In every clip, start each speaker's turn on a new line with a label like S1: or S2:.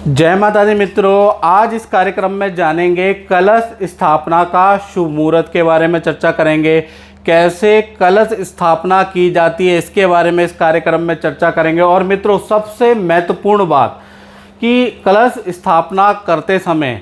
S1: जय माता दी मित्रों, आज इस कार्यक्रम में जानेंगे कलश स्थापना का शुभ मुहूर्त के बारे में चर्चा करेंगे। कैसे कलश स्थापना की जाती है इसके बारे में इस कार्यक्रम में चर्चा करेंगे। और मित्रों, सबसे महत्वपूर्ण बात कि कलश स्थापना करते समय,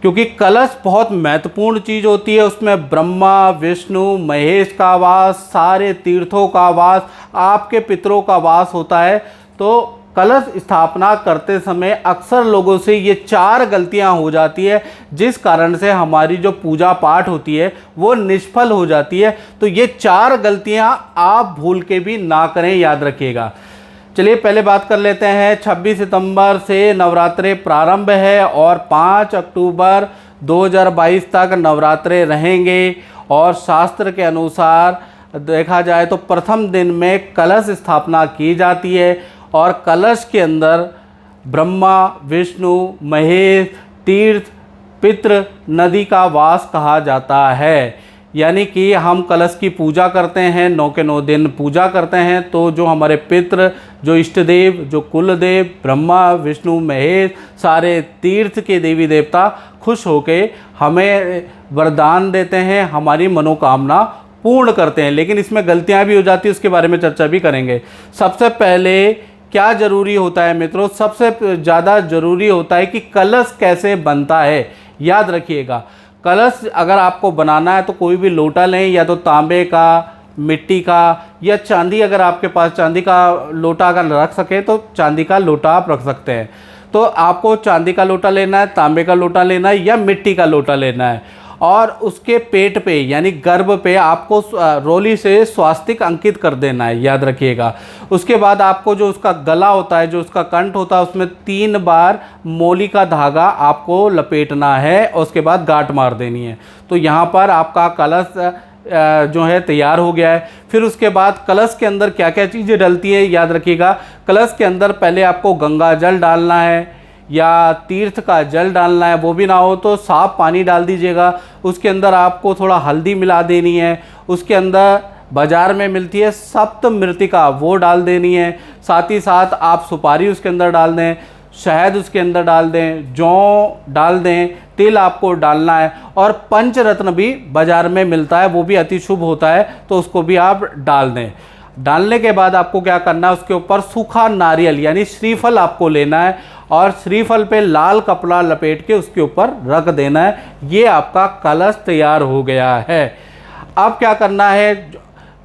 S1: क्योंकि कलश बहुत महत्वपूर्ण चीज़ होती है, उसमें ब्रह्मा विष्णु महेश का वास, सारे तीर्थों का वास, आपके पितरों का वास होता है। तो कलश स्थापना करते समय अक्सर लोगों से ये 4 गलतियां हो जाती है, जिस कारण से हमारी जो पूजा पाठ होती है वो निष्फल हो जाती है। तो ये 4 गलतियां आप भूल के भी ना करें, याद रखिएगा। चलिए पहले बात कर लेते हैं। 26 सितंबर से नवरात्रे प्रारंभ है और 5 अक्टूबर 2022 तक नवरात्रे रहेंगे। और शास्त्र के अनुसार देखा जाए तो प्रथम दिन में कलश स्थापना की जाती है और कलश के अंदर ब्रह्मा विष्णु महेश तीर्थ पितृ नदी का वास कहा जाता है। यानी कि हम कलश की पूजा करते हैं, 9 के 9 दिन पूजा करते हैं। तो जो हमारे पितृ, जो इष्ट देव, जो कुल देव, ब्रह्मा विष्णु महेश, सारे तीर्थ के देवी देवता खुश होके हमें वरदान देते हैं, हमारी मनोकामना पूर्ण करते हैं। लेकिन इसमें गलतियां भी हो जाती है, उसके बारे में चर्चा भी करेंगे। सबसे पहले क्या ज़रूरी होता है मित्रों, सबसे ज़्यादा ज़रूरी होता है कि कलश कैसे बनता है। याद रखिएगा, कलश अगर आपको बनाना है तो कोई भी लोटा लें, या तो तांबे का, मिट्टी का या चांदी। अगर आपके पास चांदी का लोटा अगर रख सके तो चांदी का लोटा आप रख सकते हैं। तो आपको चांदी का लोटा लेना है, तांबे का लोटा लेना है या मिट्टी का लोटा लेना है। और उसके पेट पे यानी गर्भ पे आपको रोली से स्वास्तिक अंकित कर देना है, याद रखिएगा। उसके बाद आपको जो उसका गला होता है, जो उसका कंठ होता है, उसमें 3 बार मोली का धागा आपको लपेटना है और उसके बाद गांठ मार देनी है। तो यहाँ पर आपका कलश जो है तैयार हो गया है। फिर उसके बाद कलश के अंदर क्या क्या चीज़ें डलती है, याद रखिएगा। कलश के अंदर पहले आपको गंगा जल डालना है या तीर्थ का जल डालना है, वो भी ना हो तो साफ पानी डाल दीजिएगा। उसके अंदर आपको थोड़ा हल्दी मिला देनी है। उसके अंदर बाज़ार में मिलती है सप्त मृतिका, वो डाल देनी है। साथ ही साथ आप सुपारी उसके अंदर डाल दें, शहद उसके अंदर डाल दें, जौ डाल दें, तिल आपको डालना है। और पंचरत्न भी बाज़ार में मिलता है, वो भी अति शुभ होता है, तो उसको भी आप डाल दें। डालने के बाद आपको क्या करना है, उसके ऊपर सूखा नारियल यानी श्रीफल आपको लेना है और श्रीफल पे लाल कपड़ा लपेट के उसके ऊपर रख देना है। ये आपका कलश तैयार हो गया है। अब क्या करना है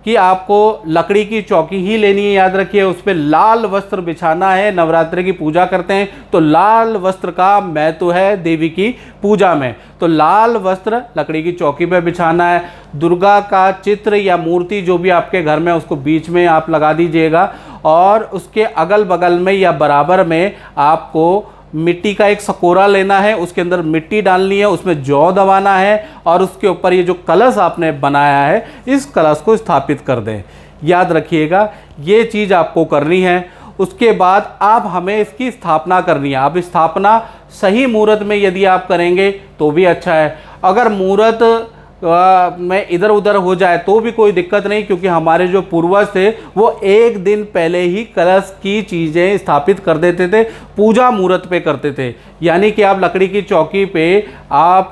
S1: कि आपको लकड़ी की चौकी ही लेनी है, याद रखिए। उस पर लाल वस्त्र बिछाना है। नवरात्रि की पूजा करते हैं तो लाल वस्त्र का महत्व है देवी की पूजा में। तो लाल वस्त्र लकड़ी की चौकी पे बिछाना है। दुर्गा का चित्र या मूर्ति जो भी आपके घर में, उसको बीच में आप लगा दीजिएगा और उसके अगल बगल में या बराबर में आपको मिट्टी का एक सकोरा लेना है, उसके अंदर मिट्टी डालनी है, उसमें जौ दबाना है और उसके ऊपर ये जो कलश आपने बनाया है, इस कलश को स्थापित कर दें। याद रखिएगा, ये चीज़ आपको करनी है। उसके बाद आप हमें इसकी स्थापना करनी है। अब स्थापना सही मुहूर्त में यदि आप करेंगे तो भी अच्छा है। अगर मुहूर्त में इधर उधर हो जाए तो भी कोई दिक्कत नहीं, क्योंकि हमारे जो पूर्वज थे वो 1 दिन पहले ही कलश की चीज़ें स्थापित कर देते थे, पूजा मुहूर्त पे करते थे। यानी कि आप लकड़ी की चौकी पे आप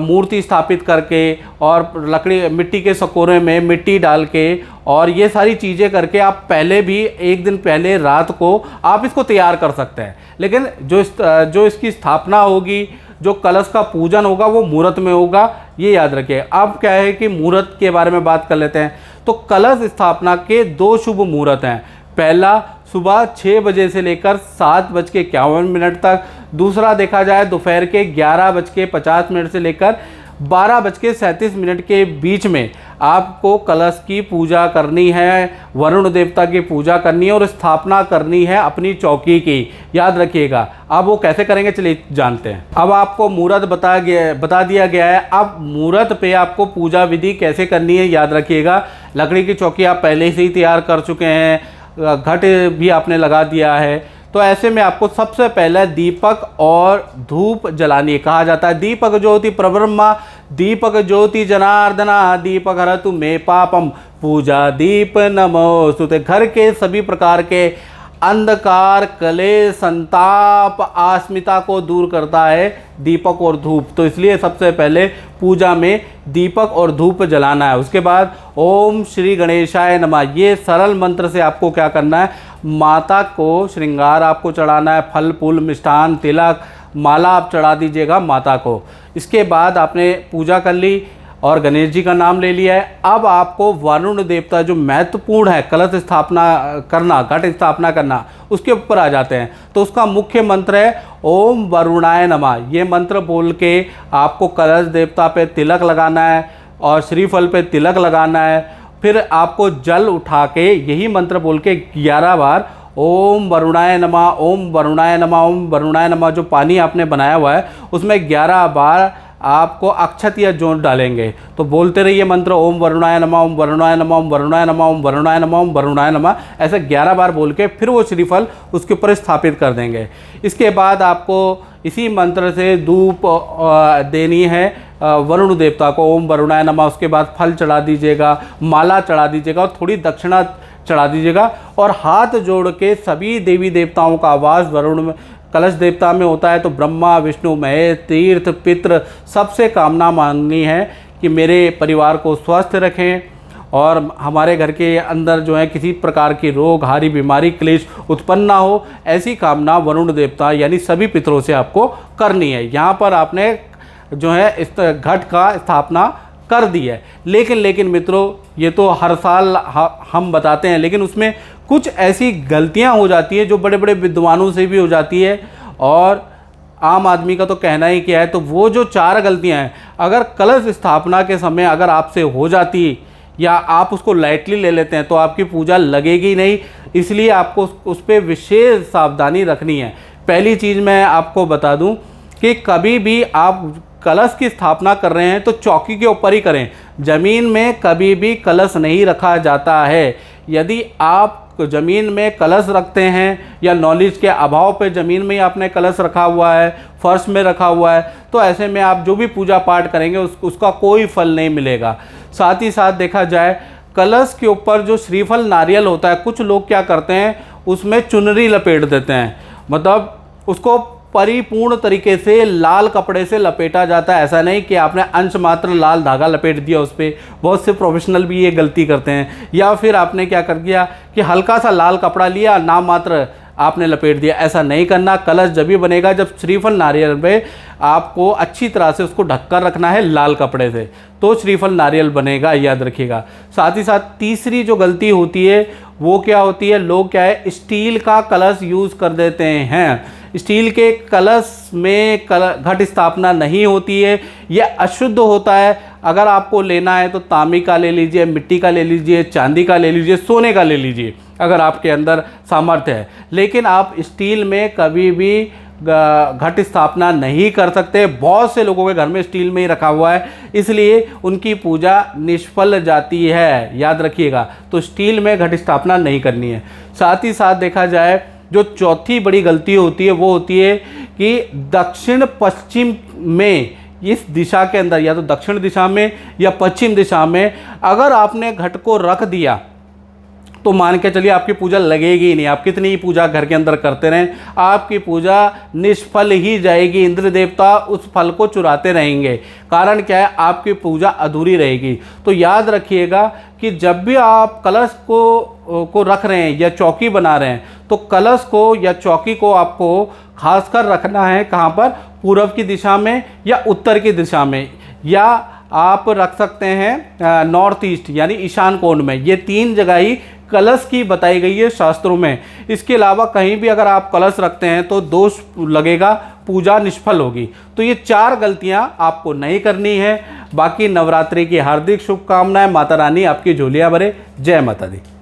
S1: मूर्ति स्थापित करके और लकड़ी मिट्टी के सकोरे में मिट्टी डाल के और ये सारी चीज़ें करके आप पहले भी 1 दिन पहले रात को आप इसको तैयार कर सकते हैं। लेकिन जो इसकी स्थापना होगी, जो कलश का पूजन होगा, वो मुहूर्त में होगा, ये याद रखिए। अब क्या है कि मुहूर्त के बारे में बात कर लेते हैं। तो कलश स्थापना के 2 शुभ मुहूर्त हैं। पहला सुबह 6 बजे से लेकर 7:51 तक। दूसरा देखा जाए दोपहर के 11:50 से लेकर 12:37 के बीच में आपको कलश की पूजा करनी है, वरुण देवता की पूजा करनी है और स्थापना करनी है अपनी चौकी की। याद रखिएगा। अब वो कैसे करेंगे, चलिए जानते हैं। अब आपको मुहूर्त बता दिया गया है। अब मुहूर्त पे आपको पूजा विधि कैसे करनी है, याद रखिएगा। लकड़ी की चौकी आप पहले से ही तैयार कर चुके हैं, घट भी आपने लगा दिया है। तो ऐसे में आपको सबसे पहले दीपक और धूप जलानी है। कहा जाता है दीपक ज्योति प्रब्रह्मा, दीपक ज्योति जनार्दना, दीपक हरतु मे पापम, पूजा दीप नमोस्तुते। घर के सभी प्रकार के अंधकार, कलेश, संताप, अस्मिता को दूर करता है दीपक और धूप। तो इसलिए सबसे पहले पूजा में दीपक और धूप जलाना है। उसके बाद ओम श्री गणेशाय नमः, ये सरल मंत्र से आपको क्या करना है, माता को श्रृंगार आपको चढ़ाना है, फल फूल मिष्ठान तिलक माला आप चढ़ा दीजिएगा माता को। इसके बाद आपने पूजा कर ली और गणेश जी का नाम ले लिया है। अब आपको वरुण देवता जो महत्वपूर्ण है कलश स्थापना करना, घट स्थापना करना, उसके ऊपर आ जाते हैं। तो उसका मुख्य मंत्र है ओम वरुणाय नमः। ये मंत्र बोल के आपको कलश देवता पे तिलक लगाना है और श्रीफल पे तिलक लगाना है। फिर आपको जल उठा के यही मंत्र बोल के 11 बार ओम वरुणाय नमः, ओम वरुणाय नमः, ओम वरुणाय नमः, जो पानी आपने बनाया हुआ है उसमें 11 बार आपको अक्षत या जोत डालेंगे। तो बोलते रहिए मंत्र ओम वरुणाय नमः, ओम वरुणाय नमः, ओम वरुणाय नमः, ओम वरुणाय नमः, ओम वरुणाय नमः, ऐसे 11 बार बोल के फिर वो श्रीफल उसके ऊपर स्थापित कर देंगे। इसके बाद आपको इसी मंत्र से धूप देनी है वरुण देवता को, ओम वरुणाय नमः। उसके बाद फल चढ़ा दीजिएगा, माला चढ़ा दीजिएगा और थोड़ी दक्षिणा चढ़ा दीजिएगा। और हाथ जोड़ के सभी देवी देवताओं का आवास वरुण में, कलश देवता में होता है तो ब्रह्मा विष्णु महेश तीर्थ पितृ सबसे कामना मांगनी है कि मेरे परिवार को स्वस्थ रखें और हमारे घर के अंदर जो है किसी प्रकार की रोग हारी बीमारी क्लेश उत्पन्न ना हो, ऐसी कामना वरुण देवता यानी सभी पितरों से आपको करनी है। यहाँ पर आपने जो है इस घट का स्थापना कर दी है। लेकिन मित्रों, ये तो हर साल हम बताते हैं, लेकिन उसमें कुछ ऐसी गलतियां हो जाती है जो बड़े बड़े विद्वानों से भी हो जाती है और आम आदमी का तो कहना ही क्या है। तो वो जो 4 गलतियां हैं, अगर कलश स्थापना के समय अगर आपसे हो जाती या आप उसको लाइटली ले लेते हैं तो आपकी पूजा लगेगी नहीं। इसलिए आपको उस पर विशेष सावधानी रखनी है। पहली चीज़ मैं आपको बता दूं कि कभी भी आप कलश की स्थापना कर रहे हैं तो चौकी के ऊपर ही करें। ज़मीन में कभी भी कलश नहीं रखा जाता है। यदि आप ज़मीन में कलश रखते हैं या नॉलेज के अभाव पे ज़मीन में ही आपने कलश रखा हुआ है, फर्श में रखा हुआ है, तो ऐसे में आप जो भी पूजा पाठ करेंगे उसका कोई फल नहीं मिलेगा। साथ ही साथ देखा जाए कलश के ऊपर जो श्रीफल नारियल होता है, कुछ लोग क्या करते हैं उसमें चुनरी लपेट देते हैं, मतलब उसको परिपूर्ण तरीके से लाल कपड़े से लपेटा जाता है। ऐसा नहीं कि आपने अंश मात्र लाल धागा लपेट दिया उस पर। बहुत से प्रोफेशनल भी ये गलती करते हैं। या फिर आपने क्या कर दिया कि हल्का सा लाल कपड़ा लिया, नाम मात्र आपने लपेट दिया। ऐसा नहीं करना। कलश जब भी बनेगा जब श्रीफल नारियल पे आपको अच्छी तरह से उसको ढककर रखना है लाल कपड़े से, तो श्रीफल नारियल बनेगा, याद रखिएगा। साथ ही साथ तीसरी जो गलती होती है वो क्या होती है, लोग क्या है स्टील का कलश यूज़ कर देते हैं। स्टील के कलश में घट स्थापना नहीं होती है, यह अशुद्ध होता है। अगर आपको लेना है तो तांबे का ले लीजिए, मिट्टी का ले लीजिए, चांदी का ले लीजिए, सोने का ले लीजिए अगर आपके अंदर सामर्थ्य है। लेकिन आप स्टील में कभी भी घट स्थापना नहीं कर सकते। बहुत से लोगों के घर में स्टील में ही रखा हुआ है, इसलिए उनकी पूजा निष्फल जाती है, याद रखिएगा। तो स्टील में घट स्थापना नहीं करनी है। साथ ही साथ देखा जाए जो चौथी बड़ी गलती होती है वो होती है कि दक्षिण पश्चिम में, इस दिशा के अंदर या तो दक्षिण दिशा में या पश्चिम दिशा में अगर आपने घट को रख दिया तो मान के चलिए आपकी पूजा लगेगी ही नहीं। आप कितनी ही पूजा घर के अंदर करते रहें, आपकी पूजा निष्फल ही जाएगी। इंद्र देवता उस फल को चुराते रहेंगे। कारण क्या है, आपकी पूजा अधूरी रहेगी। तो याद रखिएगा कि जब भी आप कलश को रख रहे हैं या चौकी बना रहे हैं तो कलश को या चौकी को आपको खासकर रखना है कहाँ पर, पूर्व की दिशा में या उत्तर की दिशा में, या आप रख सकते हैं नॉर्थ ईस्ट यानी ईशान कोण में। ये 3 जगह ही कलश की बताई गई है शास्त्रों में। इसके अलावा कहीं भी अगर आप कलश रखते हैं तो दोष लगेगा, पूजा निष्फल होगी। तो ये 4 गलतियां आपको नहीं करनी है। बाकी नवरात्रि की हार्दिक शुभकामनाएं। माता रानी आपकी झोलियां भरे। जय माता दी।